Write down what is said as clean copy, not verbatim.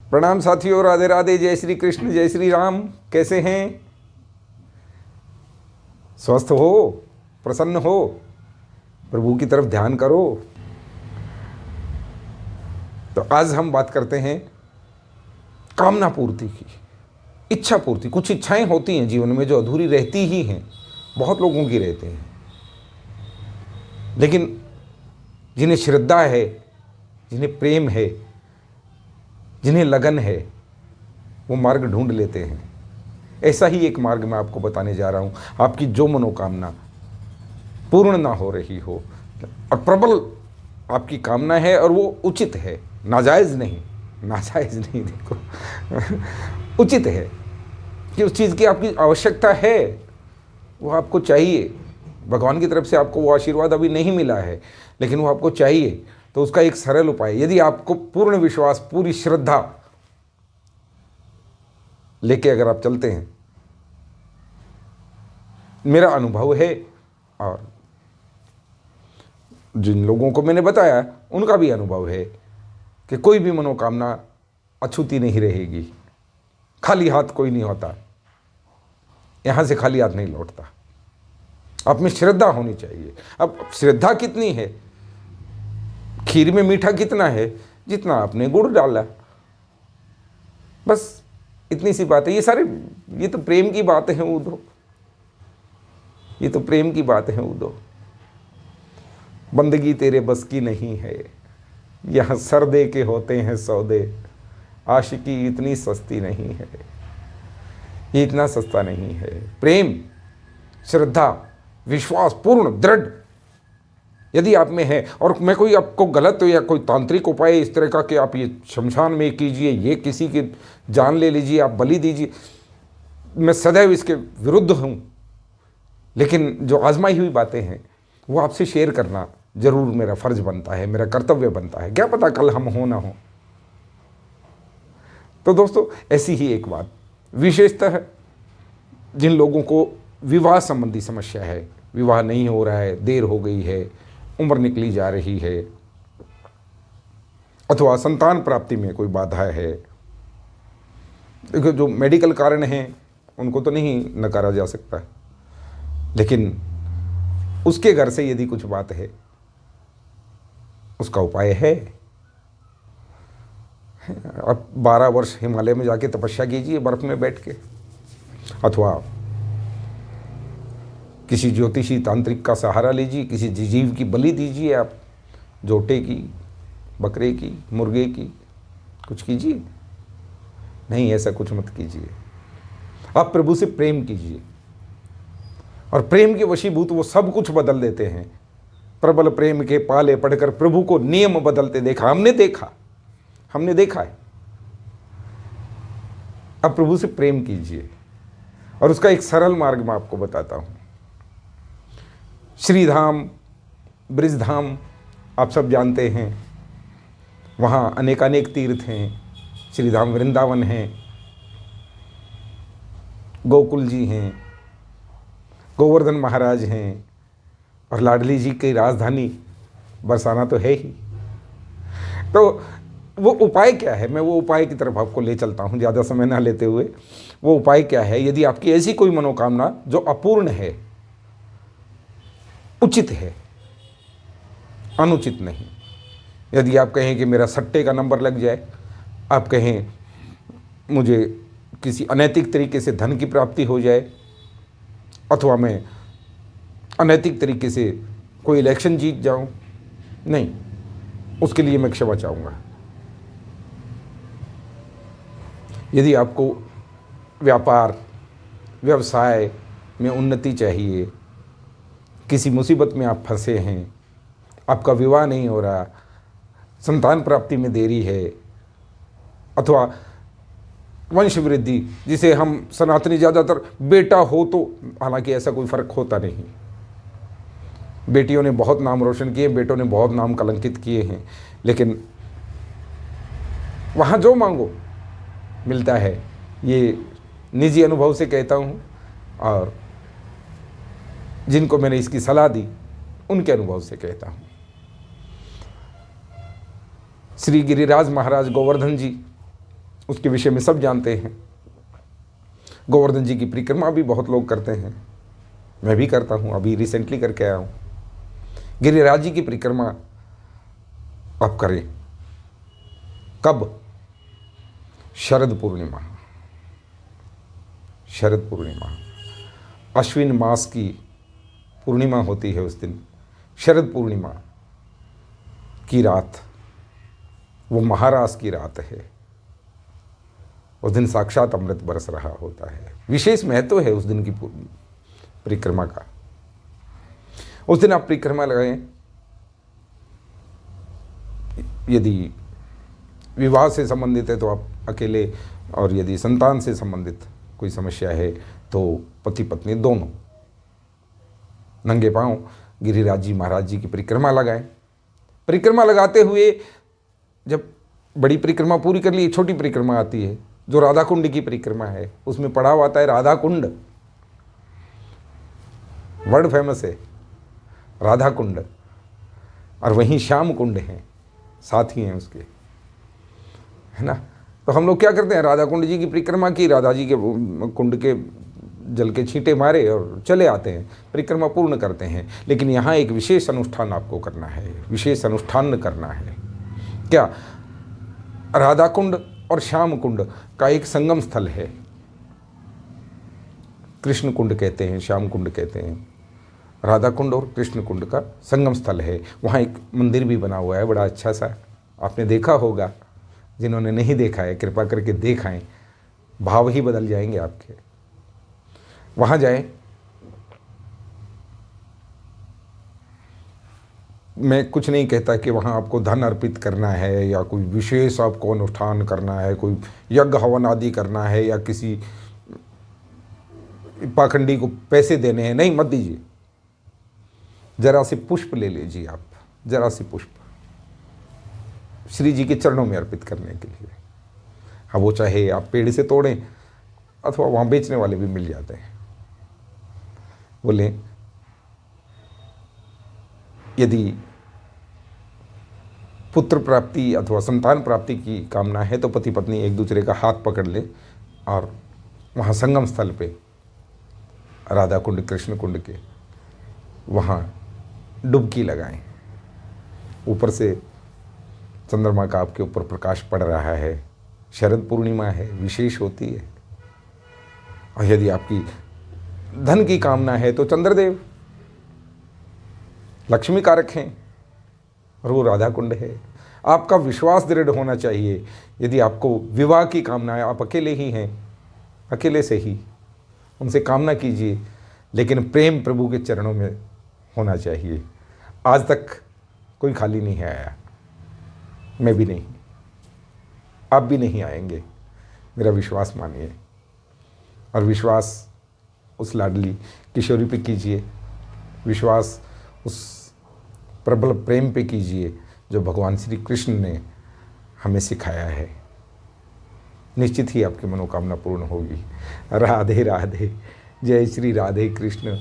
प्रणाम साथियों, राधे राधे, जय श्री कृष्ण, जय श्री राम। कैसे हैं? स्वस्थ हो, प्रसन्न हो, प्रभु की तरफ ध्यान करो। तो आज हम बात करते हैं कामना पूर्ति की, इच्छा पूर्ति। कुछ इच्छाएं होती हैं जीवन में जो अधूरी रहती ही हैं, बहुत लोगों की रहते हैं, लेकिन जिन्हें श्रद्धा है, जिन्हें प्रेम है, जिन्हें लगन है, वो मार्ग ढूंढ लेते हैं। ऐसा ही एक मार्ग मैं आपको बताने जा रहा हूँ। आपकी जो मनोकामना पूर्ण ना हो रही हो और प्रबल आपकी कामना है और वो उचित है, नाजायज़ नहीं, नाजायज़ नहीं, देखो उचित है कि उस चीज़ की आपकी आवश्यकता है, वो आपको चाहिए, भगवान की तरफ से आपको वो आशीर्वाद अभी नहीं मिला है, लेकिन वो आपको चाहिए। तो उसका एक सरल उपाय, यदि आपको पूर्ण विश्वास, पूरी श्रद्धा लेके अगर आप चलते हैं, मेरा अनुभव है और जिन लोगों को मैंने बताया उनका भी अनुभव है कि कोई भी मनोकामना अछूती नहीं रहेगी। खाली हाथ कोई नहीं होता, यहाँ से खाली हाथ नहीं लौटता। आप में श्रद्धा होनी चाहिए। अब श्रद्धा कितनी है? खीर में मीठा कितना है? जितना आपने गुड़ डाला, बस इतनी सी बात है। ये तो प्रेम की बातें हैं उदो, ये तो प्रेम की बात है उदो। बंदगी तेरे बस की नहीं है, यहाँ सर दे के होते हैं सौदे, आशिकी इतनी सस्ती नहीं है, ये इतना सस्ता नहीं है। प्रेम, श्रद्धा, विश्वास पूर्ण दृढ़ यदि आप में है, और मैं कोई आपको गलत या कोई तांत्रिक उपाय इस तरह का कि आप ये शमशान में कीजिए, ये किसी की जान ले लीजिए, आप बलि दीजिए, मैं सदैव इसके विरुद्ध हूँ। लेकिन जो आजमाई हुई बातें हैं वो आपसे शेयर करना जरूर मेरा फर्ज बनता है, मेरा कर्तव्य बनता है। क्या पता कल हम हो ना हो। तो दोस्तों, ऐसी ही एक बात, विशेषतः जिन लोगों को विवाह संबंधी समस्या है, विवाह नहीं हो रहा है, देर हो गई है, उम्र निकली जा रही है, अथवा संतान प्राप्ति में कोई बाधा है, देखो जो मेडिकल कारण हैं उनको तो नहीं नकारा जा सकता, लेकिन उसके घर से यदि कुछ बात है, उसका उपाय है। अब 12 वर्ष हिमालय में जाके तपस्या कीजिए बर्फ में बैठ के, अथवा किसी ज्योतिषी तांत्रिक का सहारा लीजिए, किसी जीव की बलि दीजिए, आप जोटे की, बकरे की, मुर्गे की, कुछ कीजिए। नहीं, ऐसा कुछ मत कीजिए। आप प्रभु से प्रेम कीजिए, और प्रेम के वशीभूत वो सब कुछ बदल देते हैं। प्रबल प्रेम के पाले पढ़कर प्रभु को नियम बदलते देखा, हमने देखा है। अब प्रभु से प्रेम कीजिए, और उसका एक सरल मार्ग मैं आपको बताता हूँ। श्रीधाम, ब्रिजधाम आप सब जानते हैं, वहाँ अनेकानेक तीर्थ हैं। श्रीधाम वृंदावन हैं, गोकुल जी हैं, गोवर्धन महाराज हैं, और लाडली जी की राजधानी बरसाना तो है ही। तो वो उपाय क्या है? मैं वो उपाय की तरफ आपको ले चलता हूँ, ज़्यादा समय ना लेते हुए। वो उपाय क्या है? यदि आपकी ऐसी कोई मनोकामना जो अपूर्ण है, उचित है, अनुचित नहीं। यदि आप कहें कि मेरा सट्टे का नंबर लग जाए, आप कहें मुझे किसी अनैतिक तरीके से धन की प्राप्ति हो जाए, अथवा मैं अनैतिक तरीके से कोई इलेक्शन जीत जाऊं, नहीं, उसके लिए मैं क्षमा चाहूँगा। यदि आपको व्यापार, व्यवसाय में उन्नति चाहिए, किसी मुसीबत में आप फंसे हैं, आपका विवाह नहीं हो रहा, संतान प्राप्ति में देरी है, अथवा वंश वृद्धि, जिसे हम सनातनी ज़्यादातर बेटा हो तो, हालांकि ऐसा कोई फर्क होता नहीं। बेटियों ने बहुत नाम रोशन किए, बेटों ने बहुत नाम कलंकित किए हैं, लेकिन वहाँ जो मांगो मिलता है। ये निजी अनुभव से कहता हूँ, और जिनको मैंने इसकी सलाह दी उनके अनुभव से कहता हूँ। श्री गिरिराज महाराज गोवर्धन जी उसके विषय में सब जानते हैं। गोवर्धन जी की परिक्रमा भी बहुत लोग करते हैं, मैं भी करता हूँ, अभी रिसेंटली करके आया हूँ। गिरिराज जी की परिक्रमा आप करें। कब? शरद पूर्णिमा। शरद पूर्णिमा, अश्विन मास की पूर्णिमा होती है उस दिन, शरद पूर्णिमा की रात, वो महारास की रात है। उस दिन साक्षात अमृत बरस रहा होता है। विशेष महत्व है उस दिन की परिक्रमा का। उस दिन आप परिक्रमा लगाएं। यदि विवाह से संबंधित है तो आप अकेले, और यदि संतान से संबंधित कोई समस्या है तो पति पत्नी दोनों नंगे पांव गिरिराज जी महाराज जी की परिक्रमा लगाएं। परिक्रमा लगाते हुए जब बड़ी परिक्रमा पूरी कर ली, छोटी परिक्रमा आती है जो राधा कुंड की परिक्रमा है, उसमें पड़ाव आता है राधा कुंड। वर्ल्ड फेमस है राधा कुंड, और वहीं श्याम कुंड हैं, साथी हैं उसके, है ना। तो हम लोग क्या करते हैं, राधा कुंड जी की परिक्रमा की, राधा जी के कुंड के जल के छींटे मारे और चले आते हैं, परिक्रमा पूर्ण करते हैं। लेकिन यहाँ एक विशेष अनुष्ठान आपको करना है, विशेष अनुष्ठान करना है। क्या? राधा कुंड और श्याम कुंड का एक संगम स्थल है। कृष्ण कुंड कहते हैं, श्याम कुंड कहते हैं। राधा कुंड और कृष्ण कुंड का संगम स्थल है। वहाँ एक मंदिर भी बना हुआ है बड़ा अच्छा सा, आपने देखा होगा। जिन्होंने नहीं देखा है कृपा करके देखाएं, भाव ही बदल जाएंगे आपके। वहाँ जाएं। मैं कुछ नहीं कहता कि वहाँ आपको धन अर्पित करना है या कोई विशेष आपको अनुष्ठान करना है, कोई यज्ञ हवन आदि करना है या किसी पाखंडी को पैसे देने हैं, नहीं, मत दीजिए। जरा से पुष्प ले लीजिए आप, जरा से पुष्प श्री जी के चरणों में अर्पित करने के लिए। हाँ, वो चाहे आप पेड़ से तोड़ें अथवा वहाँ बेचने वाले भी मिल जाते हैं, वो लें। यदि पुत्र प्राप्ति अथवा संतान प्राप्ति की कामना है तो पति पत्नी एक दूसरे का हाथ पकड़ ले और वहाँ संगम स्थल पे राधा कुंड कृष्ण कुंड के वहाँ डुबकी लगाएं। ऊपर से चंद्रमा का आपके ऊपर प्रकाश पड़ रहा है, शरद पूर्णिमा है, विशेष होती है। और यदि आपकी धन की कामना है तो चंद्रदेव लक्ष्मी कारक हैं और वो राधा कुंड है। आपका विश्वास दृढ़ होना चाहिए। यदि आपको विवाह की कामना है, आप अकेले ही हैं, अकेले से ही उनसे कामना कीजिए, लेकिन प्रेम प्रभु के चरणों में होना चाहिए। आज तक कोई खाली नहीं आया, मैं भी नहीं, आप भी नहीं आएंगे, मेरा विश्वास मानिए। और विश्वास उस लाडली किशोरी पे कीजिए, विश्वास उस प्रबल प्रेम पे कीजिए जो भगवान श्री कृष्ण ने हमें सिखाया है। निश्चित ही आपकी मनोकामना पूर्ण होगी। राधे राधे, जय श्री राधे कृष्ण।